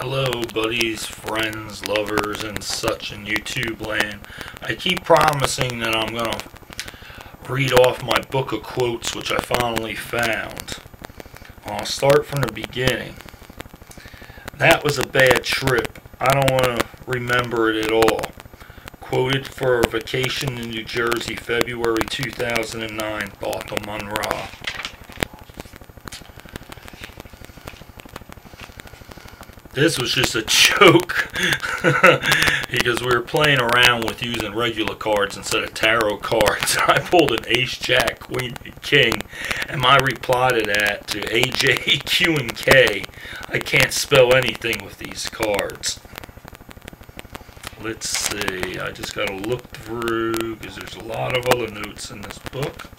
Hello, buddies, friends, lovers, and such in YouTube land. I keep promising that I'm going to read off my book of quotes, which I finally found. I'll start from the beginning. That was a bad trip. I don't want to remember it at all. Quoted for a vacation in New Jersey, February 2009, Botham Munro. This was just a joke because we were playing around with using regular cards instead of tarot cards. I pulled an ace, jack, queen, and king, and my reply to that, to AJ, Q, and K, I can't spell anything with these cards. Let's see, I just got to look through because there's a lot of other notes in this book.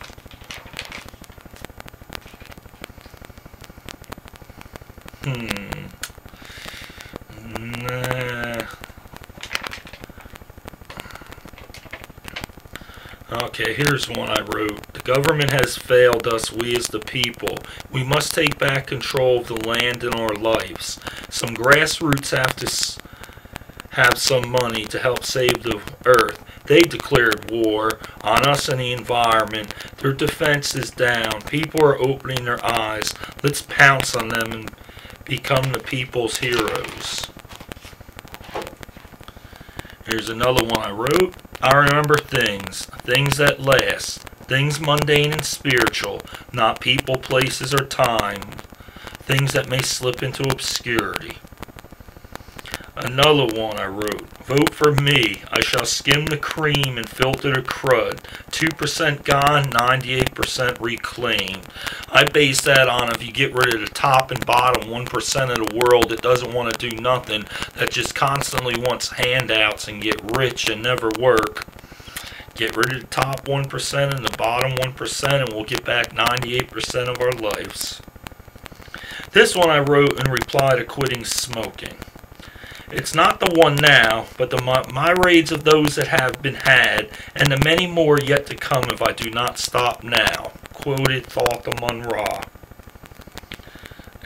Nah. Okay, here's one I wrote. The government has failed us, we as the people. We must take back control of the land and our lives. Some grassroots have to have some money to help save the earth. They declared war on us and the environment. Their defense is down. People are opening their eyes. Let's pounce on them and become the people's heroes. Here's another one I wrote. I remember things that last, things mundane and spiritual, not people, places, or time, things that may slip into obscurity. Another one I wrote. Vote for me. I shall skim the cream and filter the crud. 2% gone, 98% reclaimed. I base that on if you get rid of the top and bottom 1% of the world that doesn't want to do nothing, that just constantly wants handouts and get rich and never work. Get rid of the top 1% and the bottom 1% and we'll get back 98% of our lives. This one I wrote in reply to quitting smoking. It's not the one now, but the myriads of those that have been had, and the many more yet to come if I do not stop now. Quoted Botham Munro.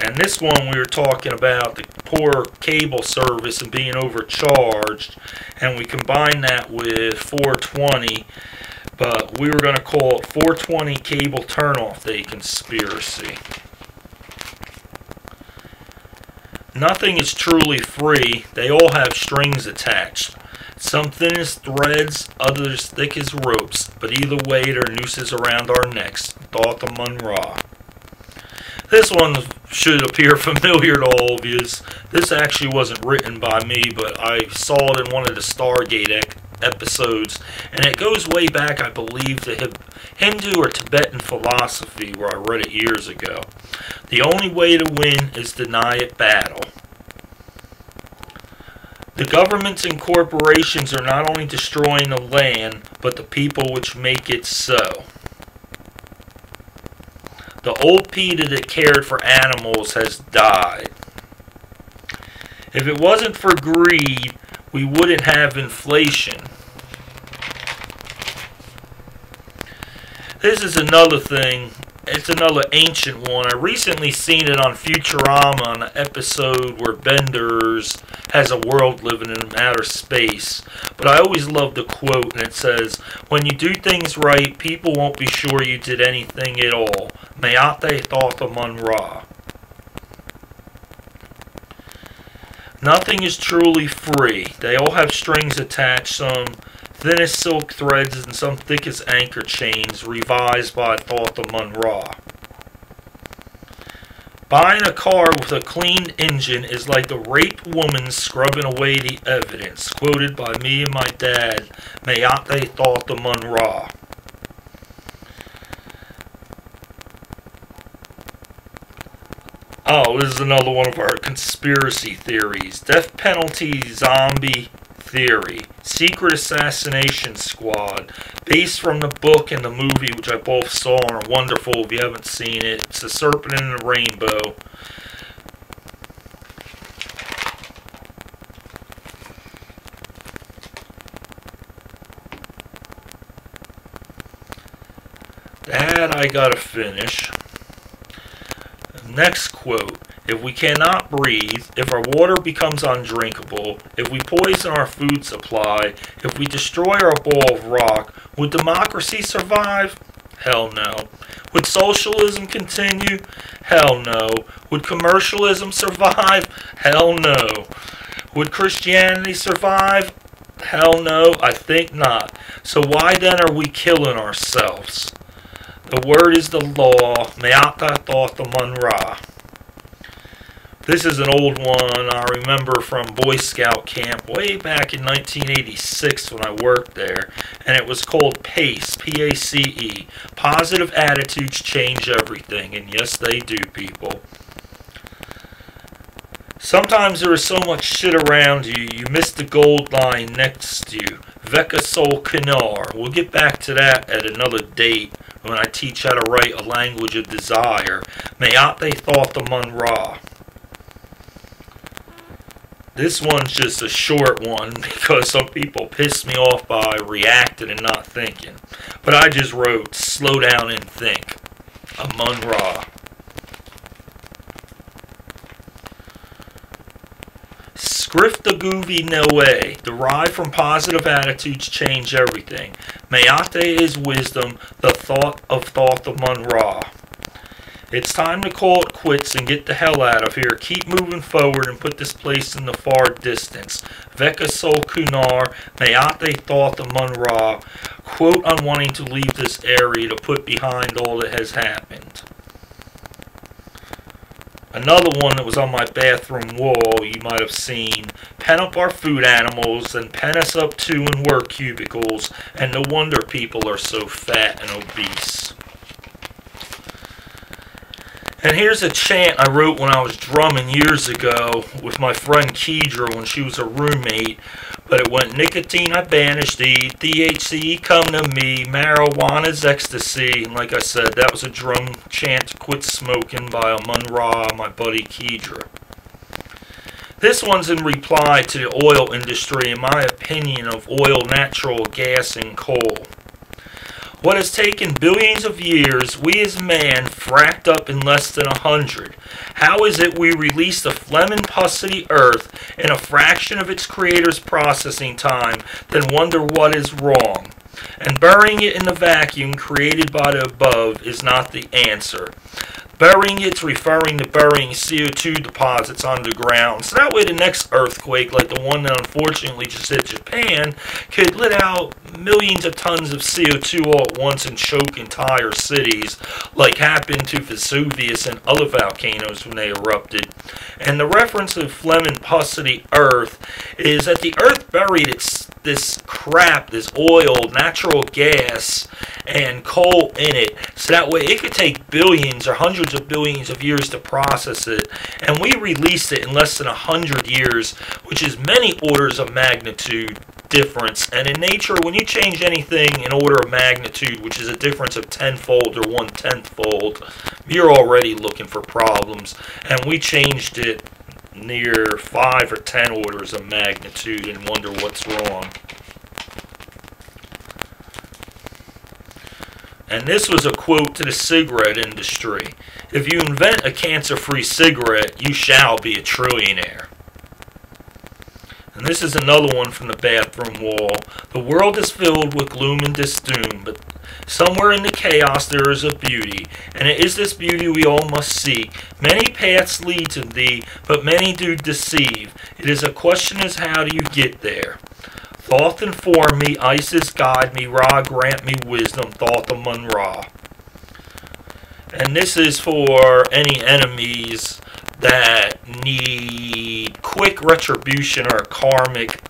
And this one we were talking about the poor cable service and being overcharged, and we combined that with 420, but we were going to call it 420 Cable Turnoff Day Conspiracy. Nothing is truly free. They all have strings attached. Some thin as threads, others thick as ropes, but either way they're nooses around our necks. Botham Munro. This one should appear familiar to all of you. This actually wasn't written by me, but I saw it in one of the Stargate episodes, and it goes way back, I believe, to Hindu or Tibetan philosophy, where I read it years ago. The only way to win is deny it battle. The governments and corporations are not only destroying the land, but the people which make it so. The old PETA that cared for animals has died. If it wasn't for greed, we wouldn't have inflation. This is another thing. It's another ancient one. I recently seen it on Futurama on an episode where Benders has a world living in outer space. But I always love the quote, and it says, when you do things right, people won't be sure you did anything at all. Mayate Botham Munro. Nothing is truly free. They all have strings attached, some thin as silk threads and some thick as anchor chains, revised by Botham Munro. Buying a car with a clean engine is like the raped woman scrubbing away the evidence. Quoted by me and my dad, Mayate Botham Munro. Oh, this is another one of our conspiracy theories. Death penalty zombie theory. Secret assassination squad. Based from the book and the movie, which I both saw and are wonderful if you haven't seen it. It's The Serpent and the Rainbow. That I gotta finish. Next quote. if we cannot breathe, if our water becomes undrinkable, if we poison our food supply, if we destroy our ball of rock, would democracy survive? Hell no. Would socialism continue? Hell no. Would commercialism survive? Hell no. Would Christianity survive? Hell no, I think not. So why then are we killing ourselves? The word is the law. Me'ata Thoth Amun Ra. This is an old one I remember from Boy Scout camp way back in 1986 when I worked there, and it was called PACE, P-A-C-E. Positive attitudes change everything, and yes, they do, people. Sometimes there is so much shit around you, you miss the gold line next to you. Veka Sol Kinar. We'll get back to that at another date when I teach how to write a language of desire. Me'ate Thoth Amun Ra. This one's just a short one because some people piss me off by reacting and not thinking. But I just wrote, slow down and think. Amun Ra. Skriftaguvi Noe, derived from positive attitudes change everything. Me'ate is wisdom, the thought of Thoth Amun Ra. It's time to call it quits and get the hell out of here. Keep moving forward and put this place in the far distance. Veka Sol Kunar, Me'ate Thoth Amun Ra. Quote on wanting to leave this area to put behind all that has happened. Another one that was on my bathroom wall you might have seen. Pen up our food animals and pen us up too in work cubicles. And no wonder people are so fat and obese. And here's a chant I wrote when I was drumming years ago with my friend Kedra when she was a roommate. But it went, nicotine I banish thee, THC come to me, marijuana's ecstasy. And like I said, that was a drum chant to quit smoking by Amun Ra, my buddy Kedra. This one's in reply to the oil industry and my opinion of oil, natural gas, and coal. What has taken billions of years, we as man fracked up in less than 100. How is it we release the phlegm and pus of the earth in a fraction of its creator's processing time, then wonder what is wrong? And burying it in the vacuum created by the above is not the answer. Burying it's referring to burying CO2 deposits underground. So that way the next earthquake, like the one that unfortunately just hit Japan, could let out millions of tons of CO2 all at once and choke entire cities, like happened to Vesuvius and other volcanoes when they erupted. And the reference of phlegm and pus of the earth is that the earth buried this crap, this oil, natural gas, and coal in it, so that way it could take billions or hundreds of billions of years to process it, and we released it in less than 100 years, which is many orders of magnitude difference. And in nature, when you change anything in order of magnitude, which is a difference of tenfold or 1/10-fold, you're already looking for problems, and we changed it near 5 or 10 orders of magnitude and wonder what's wrong. And this was a quote to the cigarette industry. If you invent a cancer-free cigarette, you shall be a trillionaire. And this is another one from the bathroom wall. The world is filled with gloom and disdoom, but somewhere in the chaos there is a beauty, and it is this beauty we all must seek. Many paths lead to thee, but many do deceive. It is a question as how do you get there? Thoth inform me, Isis guide me, Ra grant me wisdom, Thoth Amun Ra. And this is for any enemies that need quick retribution or karmic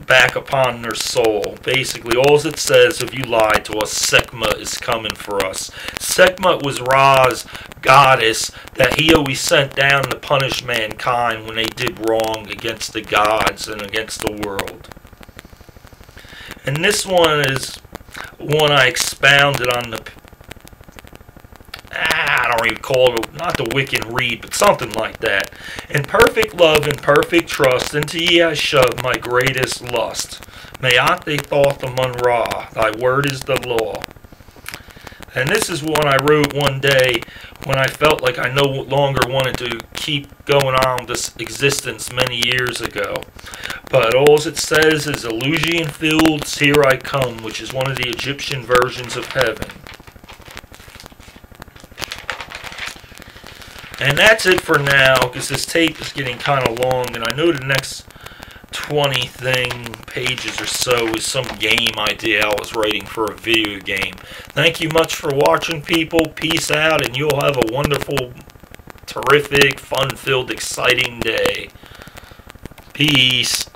back upon their soul. Basically, all it says, if you lied to us, Sekhmet is coming for us. Sekhmet was Ra's goddess that he always sent down to punish mankind when they did wrong against the gods and against the world. And this one is one I expounded on the, I don't even call it, not the Wiccan Reed, but something like that. In perfect love and perfect trust, into ye I shove my greatest lust. Me'ate Thoth Amun Ra, thy word is the law. And this is one I wrote one day when I felt like I no longer wanted to keep going on with this existence many years ago. But all it says is Elysian Fields, Here I Come, which is one of the Egyptian versions of heaven. And that's it for now, because this tape is getting kind of long, and I know the next 20 pages or so is some game idea I was writing for a video game. Thank you much for watching, people. Peace out, and you'll have a wonderful, terrific, fun-filled, exciting day. Peace.